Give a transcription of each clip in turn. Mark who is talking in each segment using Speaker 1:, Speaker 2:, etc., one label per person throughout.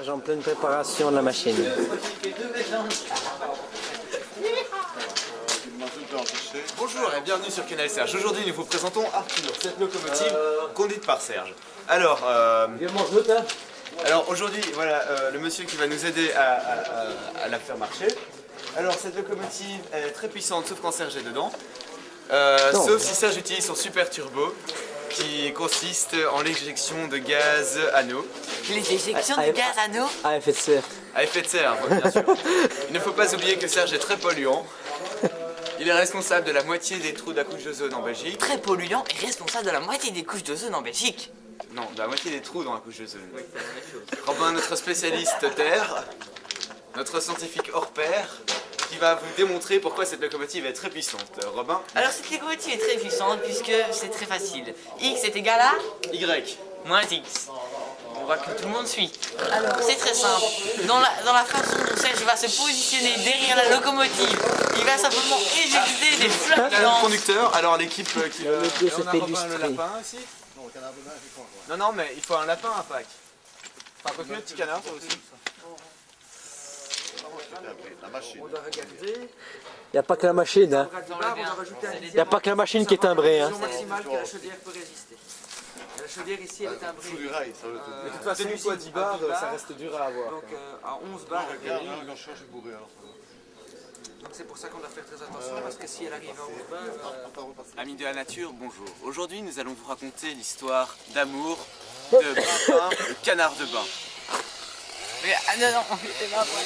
Speaker 1: Serge en pleine préparation de la machine.
Speaker 2: Bonjour et bienvenue sur Canal Serge. Aujourd'hui nous vous présentons Arthur, cette locomotive conduite par Serge. Alors aujourd'hui voilà le monsieur qui va nous aider à la faire marcher. Alors cette locomotive elle est très puissante sauf quand Serge est dedans. Sauf si Serge utilise son super turbo qui consiste en l'éjection de gaz anneau.
Speaker 3: L'éjection de gaz anneau
Speaker 1: À effet de serre.
Speaker 2: À effet de serre, bien sûr. Il ne faut pas oublier que Serge est très polluant. Il est responsable de la moitié des trous d'accouche d'ozone en Belgique.
Speaker 3: très polluant et responsable de la moitié des couches d'ozone en Belgique.
Speaker 2: Non, de la moitié des trous dans la couche d'ozone. Oui, c'est la même chose. Robin, notre spécialiste terre, notre scientifique hors pair, qui va vous démontrer pourquoi cette locomotive est très puissante. Robin?
Speaker 3: Alors cette locomotive est très puissante puisque c'est très facile. X est égal à
Speaker 2: Y.
Speaker 3: moins X. On voit que tout le monde suit. Alors c'est très simple. Dans la façon dont Serge va se positionner derrière la locomotive, il va simplement éjecter des
Speaker 2: Il y a le
Speaker 3: flammes.
Speaker 2: conducteur, alors l'équipe qui veut...
Speaker 1: Le dos
Speaker 2: Et
Speaker 1: se
Speaker 2: on
Speaker 1: fait
Speaker 2: a Robin
Speaker 1: illustrer.
Speaker 2: le lapin aussi. Non, mais il faut un lapin à Pâques. Enfin, quoique le petit canard, ça aussi.
Speaker 4: On doit regarder.
Speaker 1: Il n'y a pas que la machine, hein.
Speaker 4: On doit rajouter un
Speaker 1: Il n'y a pas que la machine qui est timbrée, hein.
Speaker 4: maximale que la chaudière peut résister. La chaudière ici elle est timbrée.
Speaker 5: Sous du rail, ça veut
Speaker 2: De toute façon,
Speaker 4: celui-ci,
Speaker 2: soit 10 bars,
Speaker 4: à 10 bars.
Speaker 2: ça reste dur à avoir.
Speaker 4: Donc à 11 bars elle
Speaker 5: Regarde,
Speaker 4: guérit.
Speaker 5: quand je change, je suis bourré alors.
Speaker 4: Donc c'est pour ça qu'on doit faire très attention parce que si elle arrive à 11 bars,
Speaker 2: Amis de la nature, bonjour. Aujourd'hui, nous allons vous raconter l'histoire d'amour de Pimpin, le canard de bain.
Speaker 3: Mais, ah non, non, c'est pas vrai.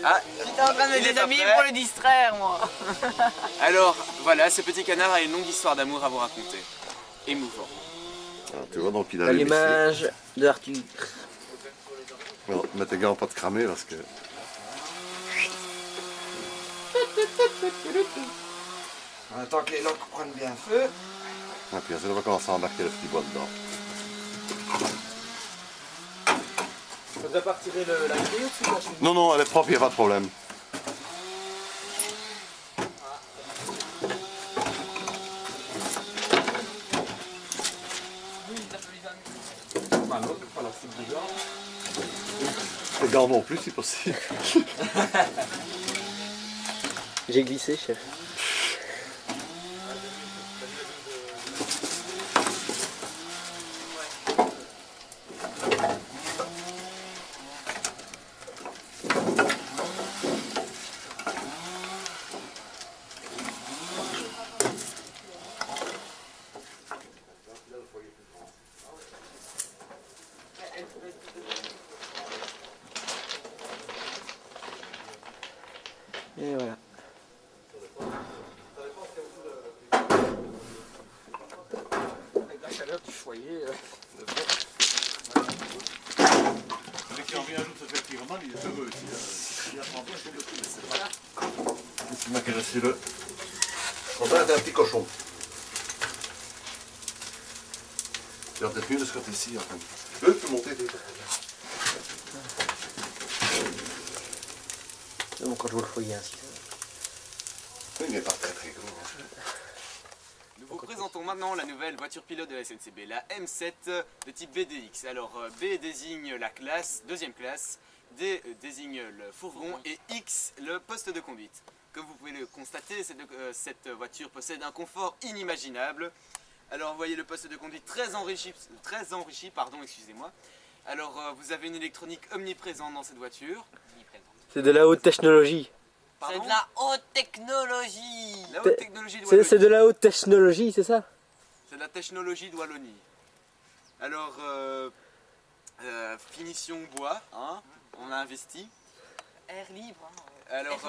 Speaker 2: Ah,
Speaker 3: J'étais en train de me
Speaker 2: il est pas
Speaker 3: déshabiller
Speaker 2: prêt.
Speaker 3: pour le distraire, moi.
Speaker 2: Alors, voilà, ce petit canard a une longue histoire d'amour à vous raconter. Émouvant.
Speaker 5: Alors, tu vois, donc il a les
Speaker 1: L'image d'Arthur.
Speaker 5: Bon, mets tes gants pas de cramer parce que.
Speaker 4: on attend que les loques prennent bien feu.
Speaker 5: Ah, puis on va commencer à embarquer le petit bois dedans.
Speaker 2: Faudrait pas retirer la clé au-dessus de la chaîne.
Speaker 5: Non, non, elle est propre, il n'y a pas de problème. Tes gants non plus si possible.
Speaker 1: J'ai glissé, chef. Et voilà.
Speaker 4: Avec la chaleur du foyer.
Speaker 5: Dès qu'il en vient un jour de se faire tirer il est heureux aussi. Il apprend bien à le mais c'est pas. Tu m'as caressé le. Robin, t'es un petit cochon. Tu vas peut-être mieux de ce côté-ci. Enfin. Tu peux monter,
Speaker 1: Bon, quand je vois le foyer ainsi.
Speaker 5: oui, mais pas très très gros.
Speaker 2: Nous vous présentons maintenant la nouvelle voiture pilote de la SNCB, la M7 de type BDX. Alors B désigne la classe, deuxième classe, D désigne le fourgon et X le poste de conduite. Comme vous pouvez le constater, cette voiture possède un confort inimaginable. Alors vous voyez le poste de conduite très enrichi, excusez-moi. Alors vous avez une électronique omniprésente dans cette voiture.
Speaker 1: C'est de la haute technologie.
Speaker 3: C'est
Speaker 2: Pardon
Speaker 3: de la haute technologie.
Speaker 2: La haute technologie de Wallonie.
Speaker 1: C'est de la haute technologie, c'est ça?
Speaker 2: C'est de la technologie de Wallonie. Alors, finition bois, hein, on a investi.
Speaker 3: Air libre. Hein.
Speaker 2: Alors,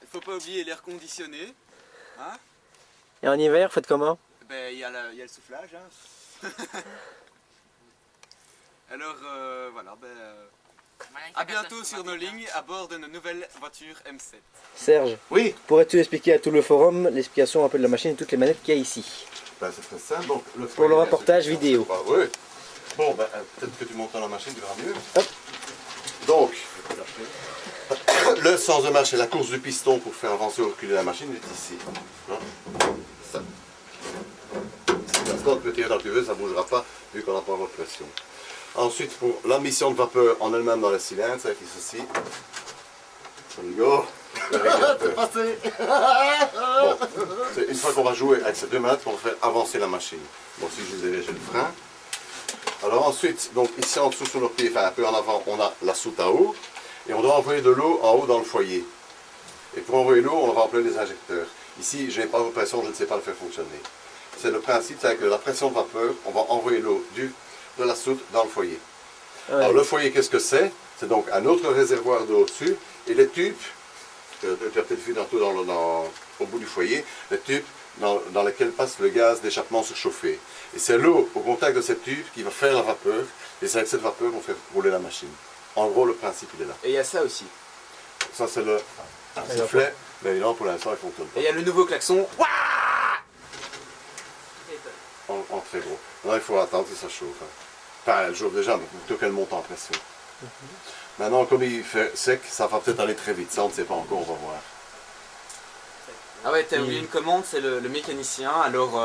Speaker 2: il faut pas oublier l'air conditionné. Hein.
Speaker 1: Et en hiver, faites comment?
Speaker 2: Ben, il y a le soufflage. Hein. Alors, voilà. Ben, à bientôt sur nos lignes à bord de nos nouvelles voitures M7.
Speaker 1: Serge,
Speaker 5: Oui,
Speaker 1: pourrais-tu expliquer à tout le forum l'explication un peu de la machine et toutes les manettes qu'il y a ici?
Speaker 5: ben, c'est très simple. Donc, le
Speaker 1: Pour le reportage vidéo.
Speaker 5: Oui. Bon, ben, peut-être que tu montes dans la machine, tu verras mieux.
Speaker 1: Hop.
Speaker 5: Donc, le sens de marche et la course du piston pour faire avancer ou reculer la machine est ici. Hein? Ça. Si l'instant tu peux tirer dans le cuvée, ça ne bougera pas vu qu'on n'a pas votre pression. Ensuite, pour l'admission de vapeur en elle-même dans le cylindre, c'est qui est ceci. On y go. Bon, c'est une fois qu'on va jouer avec ces 2 manettes qu'on va faire avancer la machine. Bon, si je vous ai j'ai le frein. Alors ensuite, donc ici en dessous sur nos pieds, enfin un peu en avant, on a la soute à eau. Et on doit envoyer de l'eau en haut dans le foyer. Et pour envoyer l'eau, on va remplir les injecteurs. Ici, je n'ai pas de pression, je ne sais pas le faire fonctionner. C'est le principe, c'est avec la pression de vapeur, on va envoyer l'eau de la soute dans le foyer.
Speaker 1: Ouais.
Speaker 5: Alors le foyer, qu'est-ce que c'est? C'est donc un autre réservoir d'eau dessus. Et les tubes, tu as peut-être vu tantôt au bout du foyer, les tubes dans lesquels passe le gaz d'échappement surchauffé. Et c'est l'eau au contact de ces tubes qui va faire la vapeur. Et c'est avec cette vapeur qu'on fait rouler la machine. En gros, le principe, il est là.
Speaker 4: Et il y a ça aussi.
Speaker 5: Ça, c'est le sifflet. Mais non, pour l'instant, il fonctionne
Speaker 4: Et
Speaker 5: pas.
Speaker 4: il y a le nouveau klaxon.
Speaker 5: En très gros. Là, il faut attendre que ça chauffe. Hein. Enfin, elle chauffe déjà, mais plutôt qu'elle monte en pression. Maintenant, comme il fait sec, ça va peut-être aller très vite. Ça, on ne sait pas encore, on va voir.
Speaker 4: Ah ouais, t'as oublié une commande, c'est le mécanicien. Alors,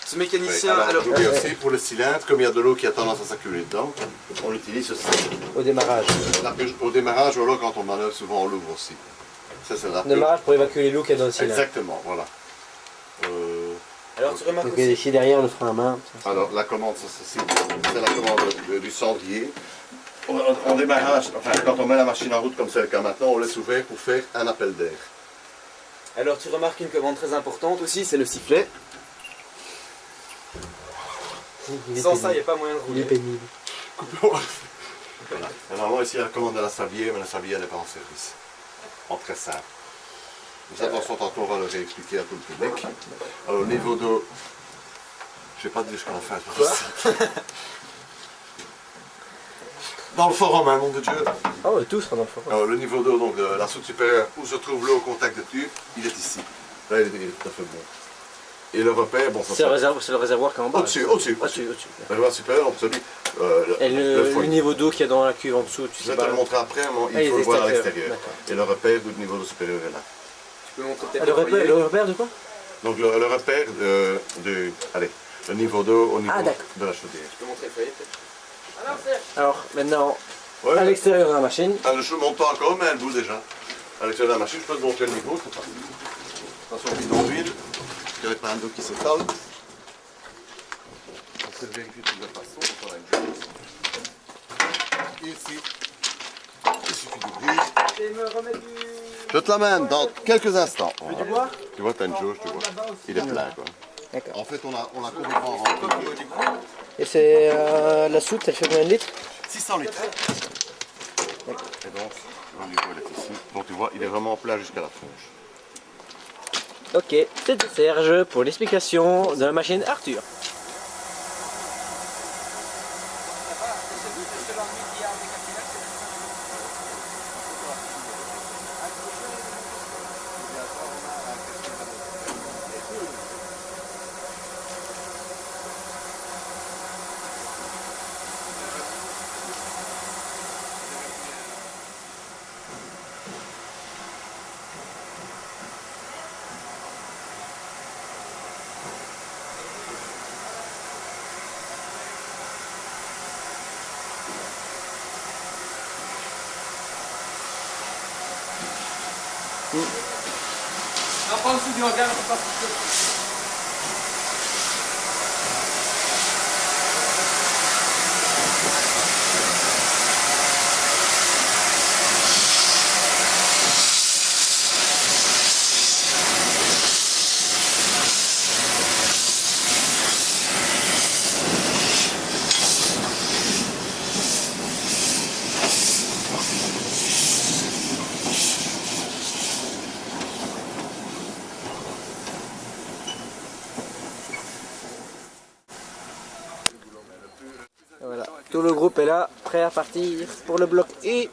Speaker 4: ce mécanicien...
Speaker 5: Alors, j'oublie aussi, pour le cylindre, comme il y a de l'eau qui a tendance à s'accumuler dedans, on utilise ceci.
Speaker 1: Au démarrage.
Speaker 5: Au démarrage, ou alors quand on manœuvre, souvent on l'ouvre aussi. Ça, c'est la
Speaker 1: Démarrage pour évacuer l'eau qu'il y a dans le cylindre.
Speaker 5: Exactement, voilà.
Speaker 4: Alors, tu remarques
Speaker 1: Donc
Speaker 4: aussi...
Speaker 1: ici derrière, le frein à main.
Speaker 5: Alors, la commande, c'est la commande du cendrier. En démarrage, enfin, quand on met la machine en route comme c'est le cas maintenant, on laisse ouvert pour faire un appel d'air.
Speaker 4: Alors, tu remarques une commande très importante aussi, c'est le sifflet. Sans ça, il n'y a pas moyen de
Speaker 1: Il est
Speaker 4: rouler.
Speaker 1: pénible.
Speaker 5: Voilà. Et normalement, ici, il y a la commande de la sablière, mais la sablière n'est pas en service. En très simple. Mais attention, tantôt, on va le réexpliquer à tout le public. Alors, au niveau d'eau, je ne vais pas te dire ce qu'on fait. Dans le forum, hein, nom de Dieu.
Speaker 1: Oh, tout sera dans le forum.
Speaker 5: Alors, le niveau d'eau, donc de la soute supérieure, où se trouve l'eau au contact de tube, il est ici. Là, il est tout à fait bon. Et le repère, bon, ça
Speaker 1: C'est le réservoir qui est en bas.
Speaker 5: au-dessus.
Speaker 1: Au-dessus.
Speaker 5: Le réservoir supérieur, donc celui.
Speaker 1: Et le
Speaker 5: foyer.
Speaker 1: niveau d'eau qu'il y a dans la cuve en dessous, tu
Speaker 5: Je
Speaker 1: sais
Speaker 5: vais te
Speaker 1: pas.
Speaker 5: le montrer après, mais
Speaker 1: Ah,
Speaker 5: il faut le voir à
Speaker 1: extérieurs.
Speaker 5: l'extérieur.
Speaker 1: D'accord.
Speaker 5: Et le repère du niveau d'eau supérieur est là.
Speaker 4: Tu peux montrer
Speaker 1: Ah,
Speaker 4: peut-être
Speaker 1: le
Speaker 4: le foyer.
Speaker 1: repère de quoi?
Speaker 5: Donc le repère allez, le niveau d'eau au niveau
Speaker 1: Ah, d'accord.
Speaker 5: de la chaudière.
Speaker 4: Tu peux montrer le foyer peut-être.
Speaker 1: Alors, maintenant,
Speaker 5: Ouais,
Speaker 1: à l'extérieur de la machine.
Speaker 5: je ne monte pas encore, mais elle bout déjà. À l'extérieur de la machine, je peux te montrer le niveau, c'est parti. Attention, bidon d'huile. Il n'y avait pas un dos qui s'étale. On sait vérifier de toute la façon. Donc on a une chose. Ici, il suffit d'ouvrir. Je te l'amène dans quelques instants. Voilà.
Speaker 1: Tu vois?
Speaker 5: Tu vois, tu as une jauge, tu vois. Il est plein, quoi.
Speaker 1: D'accord.
Speaker 5: En fait, on a complètement rempli.
Speaker 1: Et c'est la soute, elle fait combien de litres?
Speaker 5: 600 litres. Et donc, le niveau il est ici. Donc tu vois, il est vraiment plein jusqu'à la tronche.
Speaker 1: Ok, c'était Serge pour l'explication de la machine Arthur.
Speaker 4: On prend le dessous du hangar, c'est pas
Speaker 1: Voilà, tout le groupe est là, prêt à partir pour le bloc E.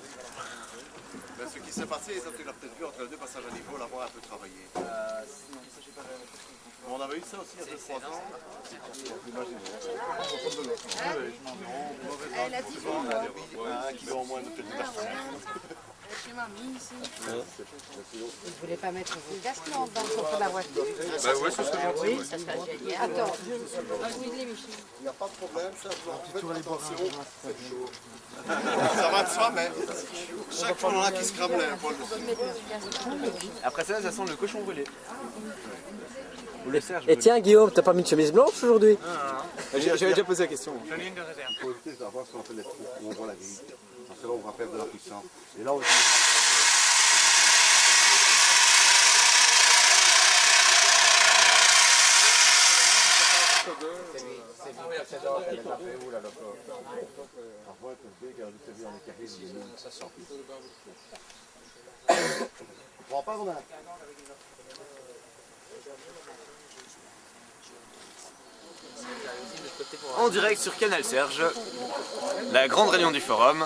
Speaker 5: Ben, ce qui s'est passé, ça tu l'as peut-être vu entre les deux passages à niveau, l'avoir un peu travaillé. On avait eu ça aussi il y a 2-3 ans. Imaginez. Un kilo en moins de petit
Speaker 6: Vous voulez pas mettre vos casques dans le coffre de la voiture?
Speaker 2: Bah ouais, ce serait gentil.
Speaker 6: Oui, ça serait génial. Attends, oui, les Michel.
Speaker 5: Il n'y a pas de problème, ça. Faites attention, c'est chaud. Ça va de soi, mais chaque fois, on en a qui se crament les poils dessus.
Speaker 2: Après ça, ça sent le cochon brûlé. Ou le Serge.
Speaker 1: Et tiens Guillaume, t'as pas mis de chemise blanche aujourd'hui?
Speaker 2: J'avais déjà posé la question.
Speaker 5: Il faut éviter d'avoir ce qu'on fait les trous, où on voit la grille. Parce que là, on va perdre de la puissance. Et là, on va
Speaker 2: En direct sur Canal Serge, la grande réunion du forum.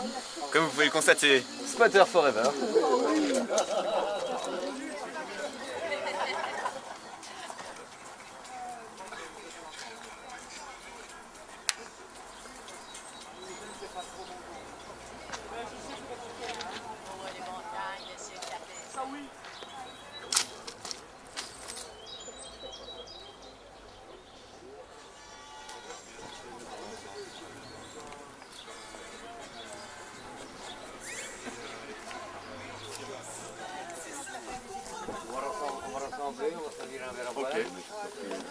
Speaker 2: Comme vous pouvez le constater, Spotter Forever.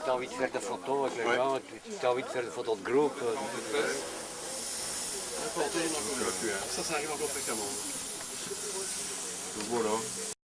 Speaker 7: Tu as envie de faire des photos avec les gens, tu as envie de faire des photos de groupe.
Speaker 5: Ça arrive encore fréquemment. Voilà.